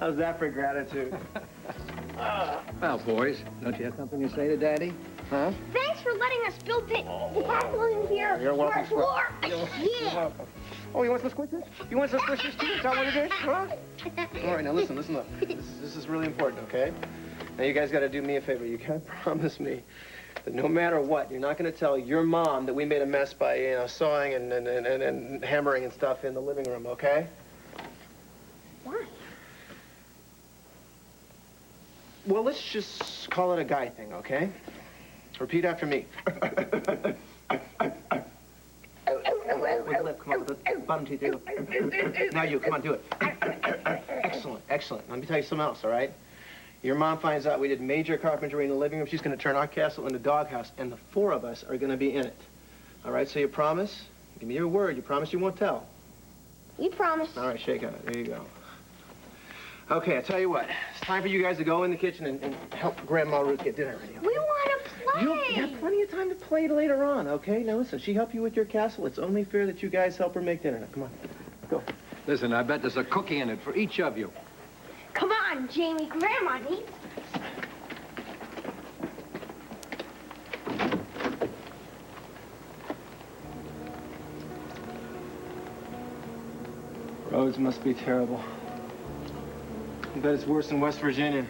How's that for gratitude? Well, boys, don't you have something to say to Daddy? Huh? Thanks for letting us build the castle in here. You're welcome, For war. You're Yeah. welcome. Oh, you want some squishes? You want some squishes too? Is that what it is? Huh? All right, now listen, look. This is really important, okay? Now you guys got to do me a favor. You got to promise me that no matter what, you're not going to tell your mom that we made a mess by, you know, sawing and hammering and stuff in the living room, okay? Why? Well, let's just call it a guy thing, okay? Repeat after me. With the lip, come on, with the bottom teeth. There you go. Now you, come on, do it. Excellent, excellent. Let me tell you something else, all right? Your mom finds out we did major carpentry in the living room. She's going to turn our castle into a doghouse, and the four of us are going to be in it. All right, so you promise? Give me your word. You promise you won't tell? We promise. All right, shake on it. There you go. Okay, I tell you what. It's time for you guys to go in the kitchen and help Grandma Ruth get dinner ready. Okay? We want to play. You have plenty of time to play later on, okay? Now listen, she helped you with your castle. It's only fair that you guys help her make dinner. Now, come on, go. Listen, I bet there's a cookie in it for each of you. Come on, Jamie. Grandma needs. Roads must be terrible. I bet it's worse in West Virginia.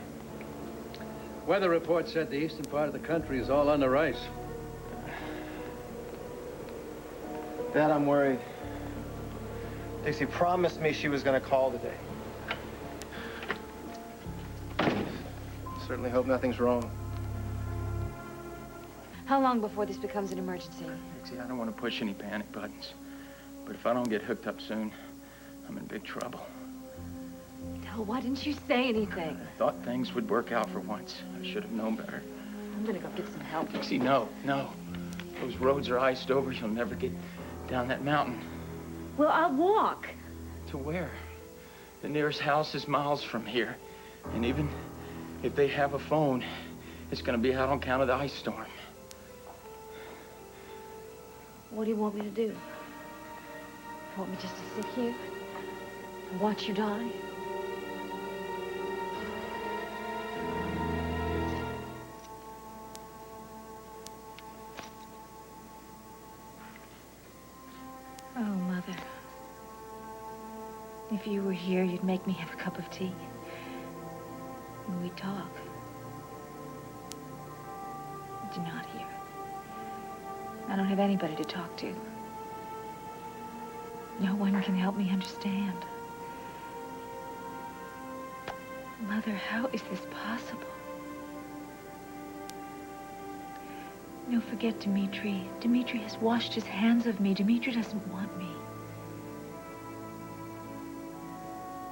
Weather report said the eastern part of the country is all under ice. Dad, I'm worried. Dixie promised me she was going to call today. Certainly hope nothing's wrong. How long before this becomes an emergency? Dixie, I don't want to push any panic buttons. But if I don't get hooked up soon, I'm in big trouble. Del, why didn't you say anything? I thought things would work out for once. I should have known better. I'm gonna go get some help. Dixie, no. Those roads are iced over. You'll never get down that mountain. Well, I'll walk. To where? The nearest house is miles from here. And even if they have a phone, it's gonna be out on account of the ice storm. What do you want me to do? You want me just to sit here and watch you die? Oh, Mother. If you were here, you'd make me have a cup of tea. And we'd talk. But you're not here. I don't have anybody to talk to. No one can help me understand. Mother, how is this possible? No, forget Dimitri. Dimitri has washed his hands of me. Dimitri doesn't want me.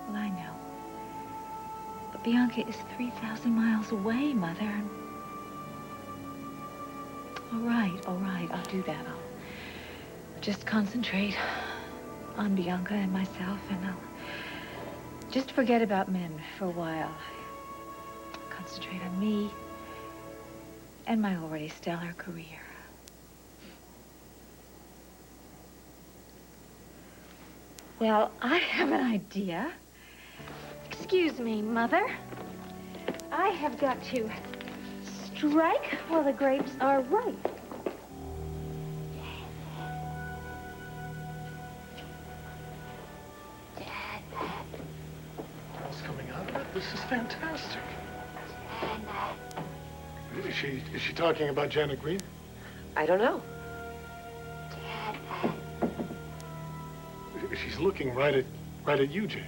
Well, I know. But Bianca is 3,000 miles away, Mother. All right, I'll do that. I'll just concentrate on Bianca and myself, and I'll just forget about men for a while. Concentrate on me and my already stellar career. Well, I have an idea. Excuse me, Mother. I have got to strike while the grapes are ripe. What's coming out of it? This is fantastic. Is she talking about Janet Green? I don't know. She's looking right at you, Jane.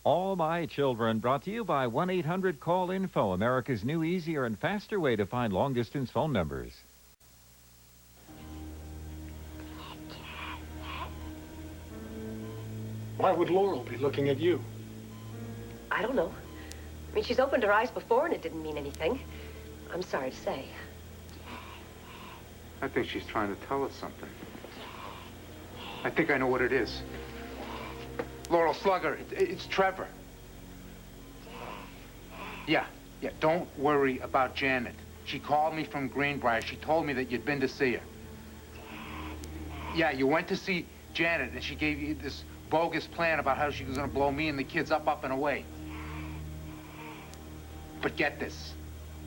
All My Children, brought to you by 1-800-CALL-INFO, America's new, easier, and faster way to find long-distance phone numbers. Why would Laurel be looking at you? I don't know. I mean, she's opened her eyes before and it didn't mean anything. I'm sorry to say. I think she's trying to tell us something. I think I know what it is. Laurel Slugger, it's Trevor. Yeah, don't worry about Janet. She called me from Greenbrier. She told me that you'd been to see her. Yeah, you went to see Janet, and she gave you this bogus plan about how she was gonna blow me and the kids up and away. But get this,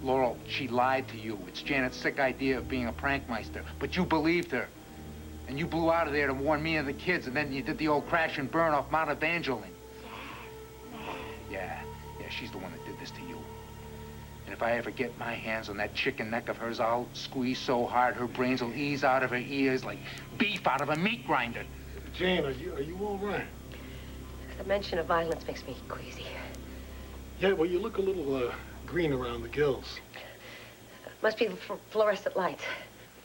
Laurel, she lied to you. It's Janet's sick idea of being a prankmeister, but you believed her. And you blew out of there to warn me and the kids, and then you did the old crash and burn off Mount Evangeline. Yeah, she's the one that did this to you. And if I ever get my hands on that chicken neck of hers, I'll squeeze so hard her brains will ease out of her ears like beef out of a meat grinder. Jane, are you all right? The mention of violence makes me queasy. Yeah, well, you look a little green around the gills. Must be the fluorescent light.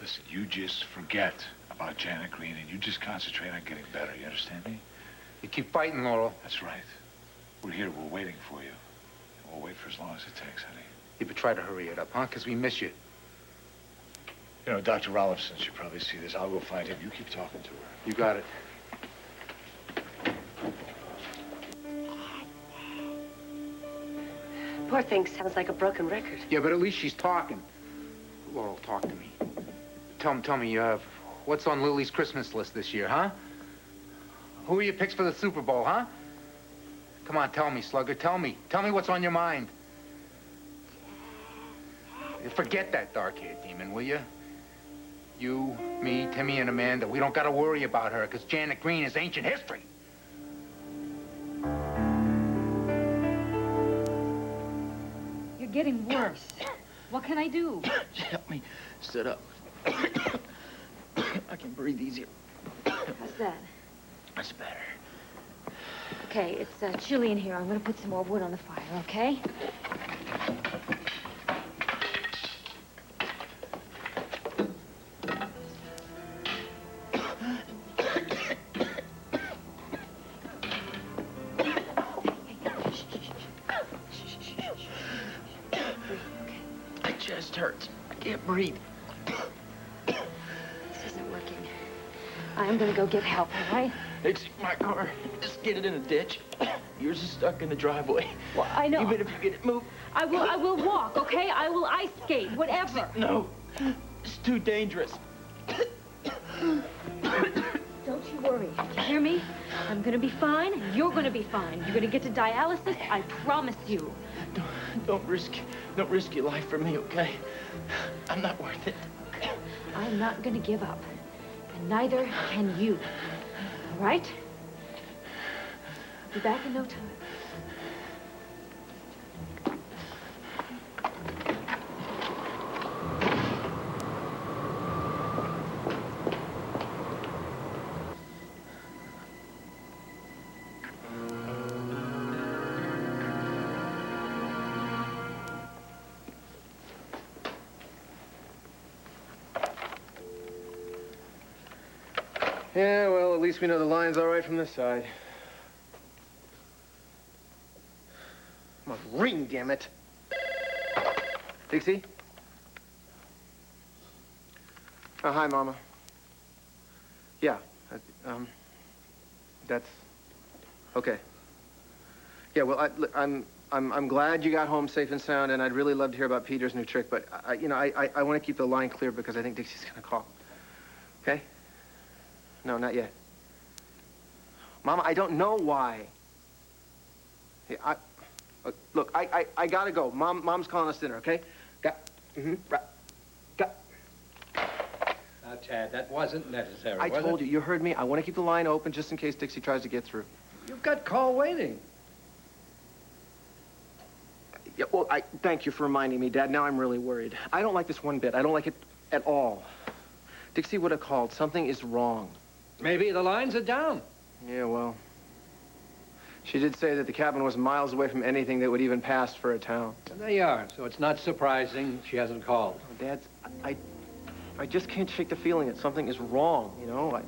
Listen, you just forget about Janet Green and you just concentrate on getting better. You understand me? You keep fighting, Laurel. That's right. We're here. We're waiting for you. And we'll wait for as long as it takes, honey. You better try to hurry it up, huh? Because we miss you. You know, Dr. Rolifson should probably see this. I'll go find him. You keep talking to her. You got it. Poor thing sounds like a broken record. Yeah, but at least she's talking. Laurel, talk to me. Tell me, what's on Lily's Christmas list this year, huh? Who are your picks for the Super Bowl, huh? Come on, tell me, Slugger, tell me. Tell me what's on your mind. Forget that dark-haired demon, will you? You, me, Timmy, and Amanda, we don't gotta worry about her, because Janet Green is ancient history. You're getting worse. What can I do? Help me sit up. I can breathe easier. How's that? That's better. Okay, it's chilly in here. I'm gonna put some more wood on the fire, okay? My chest hurts. I can't breathe. This isn't working. I'm gonna go get help, all right? Dixie, my car. Just get it in a ditch. Yours is stuck in the driveway. Well, I know. Even if you get it moved. I will walk, okay? I will ice skate, whatever. No. It's too dangerous. Don't you worry. You hear me? I'm gonna be fine, and you're gonna be fine. You're gonna get to dialysis, I promise you. Don't risk your life for me, okay? I'm not worth it. I'm not gonna give up. And neither can you. All right? Be back in no time. Yeah, well, at least we know the line's all right from this side. Come on, ring, damn it. Dixie? Oh, hi, Mama. Yeah, that's okay. Yeah, well, I'm glad you got home safe and sound, and I'd really love to hear about Peter's new trick, but I want to keep the line clear because I think Dixie's gonna call. Okay? No, not yet. Mama, I don't know why. Hey, look, I gotta go. Mom's calling us dinner, okay? Now, Chad, that wasn't necessary, I was told it? you heard me. I want to keep the line open just in case Dixie tries to get through. You've got call waiting. Yeah, well, thank you for reminding me, Dad. Now I'm really worried. I don't like this one bit. I don't like it at all. Dixie would have called. Something is wrong. Maybe the lines are down. Yeah, well. She did say that the cabin was miles away from anything that would even pass for a town. And there you are, so it's not surprising she hasn't called. Oh, Dad, I just can't shake the feeling that something is wrong, you know?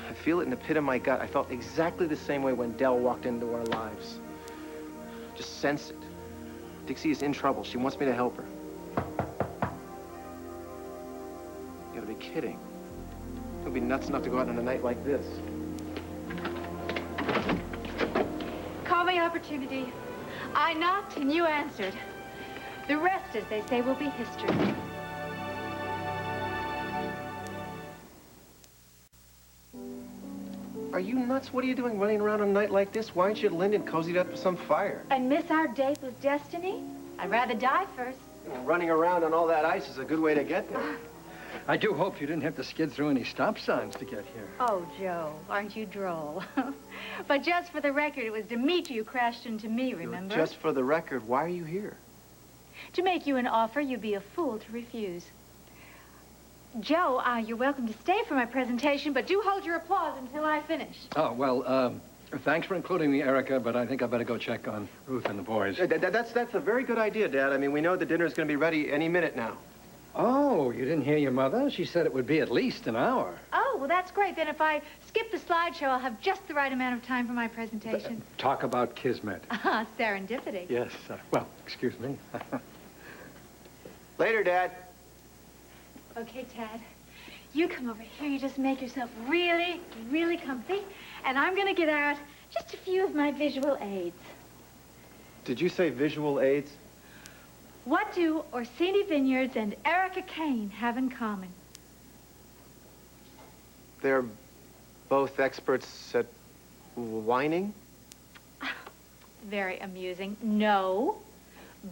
I feel it in the pit of my gut. I felt exactly the same way when Dell walked into our lives. Just sense it. Dixie is in trouble. She wants me to help her. You gotta be kidding. You'll be nuts enough to go out on a night like this. Call me opportunity. I knocked and you answered. The rest, as they say, will be history. Are you nuts? What are you doing running around on a night like this? Why aren't you at Linden cozied up with some fire? And miss our date with destiny? I'd rather die first. Running around on all that ice is a good way to get there. I do hope you didn't have to skid through any stop signs to get here. Oh, Joe, aren't you droll? But just for the record, it was Dimitri who crashed into me, remember? Just for the record, why are you here? To make you an offer you'd be a fool to refuse. Joe, you're welcome to stay for my presentation, but do hold your applause until I finish. Oh, well, thanks for including me, Erica, but I think I better go check on Ruth and the boys. That's a very good idea, Dad. I mean, we know the dinner's going to be ready any minute now. Oh, you didn't hear your mother? She said it would be at least an hour. Oh, well, that's great. Then if I skip the slideshow, I'll have just the right amount of time for my presentation. Talk about kismet. Serendipity. Yes, well, excuse me. Later, Dad. Okay, Tad. You come over here. You just make yourself really, really comfy. And I'm going to get out just a few of my visual aids. Did you say visual aids? What do Orsini Vineyards and Erica Kane have in common? They're both experts at whining? Very amusing. No.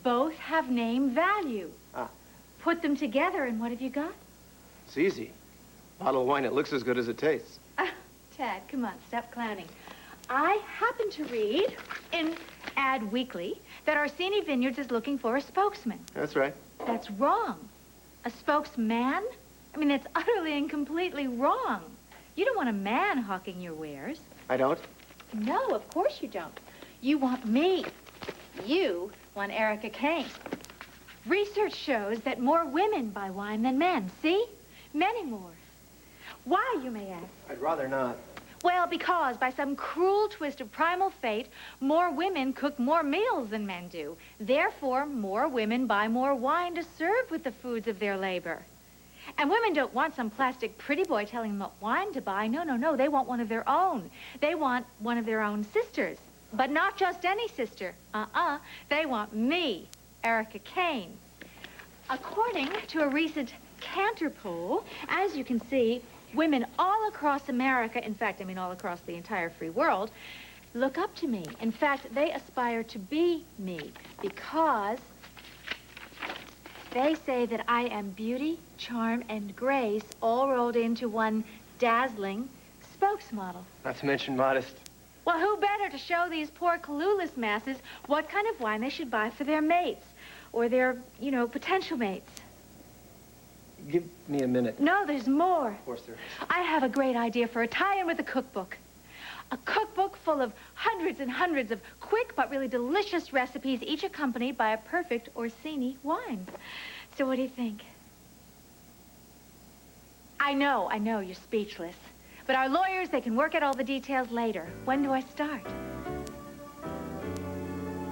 Both have name value. Put them together, and what have you got? It's easy. Bottle of wine, it looks as good as it tastes. Tad, come on, stop clowning. I happen to read in Ad Weekly that Orsini Vineyards is looking for a spokesman. That's right. That's wrong. A spokesman? I mean, that's utterly and completely wrong. You don't want a man hawking your wares. I don't? No, of course you don't. You want me. You want Erica Kane. Research shows that more women buy wine than men. See? Many more. Why, you may ask? I'd rather not. Well, because by some cruel twist of primal fate, more women cook more meals than men do. Therefore, more women buy more wine to serve with the foods of their labor. And women don't want some plastic pretty boy telling them what wine to buy. No, no, no. They want one of their own. They want one of their own sisters. But not just any sister. They want me, Erica Kane. According to a recent Cantor poll, as you can see, women all across America, in fact, I mean all across the entire free world, look up to me. In fact, they aspire to be me because they say that I am beauty, charm, and grace all rolled into one dazzling spokesmodel. Not to mention modest. Well, who better to show these poor clueless masses what kind of wine they should buy for their mates or their, potential mates? Give me a minute. No, there's more. Of course there is. I have a great idea for a tie-in with a cookbook. A cookbook full of hundreds and hundreds of quick but really delicious recipes, each accompanied by a perfect Orsini wine. So what do you think? I know, you're speechless. But our lawyers, they can work out all the details later. When do I start?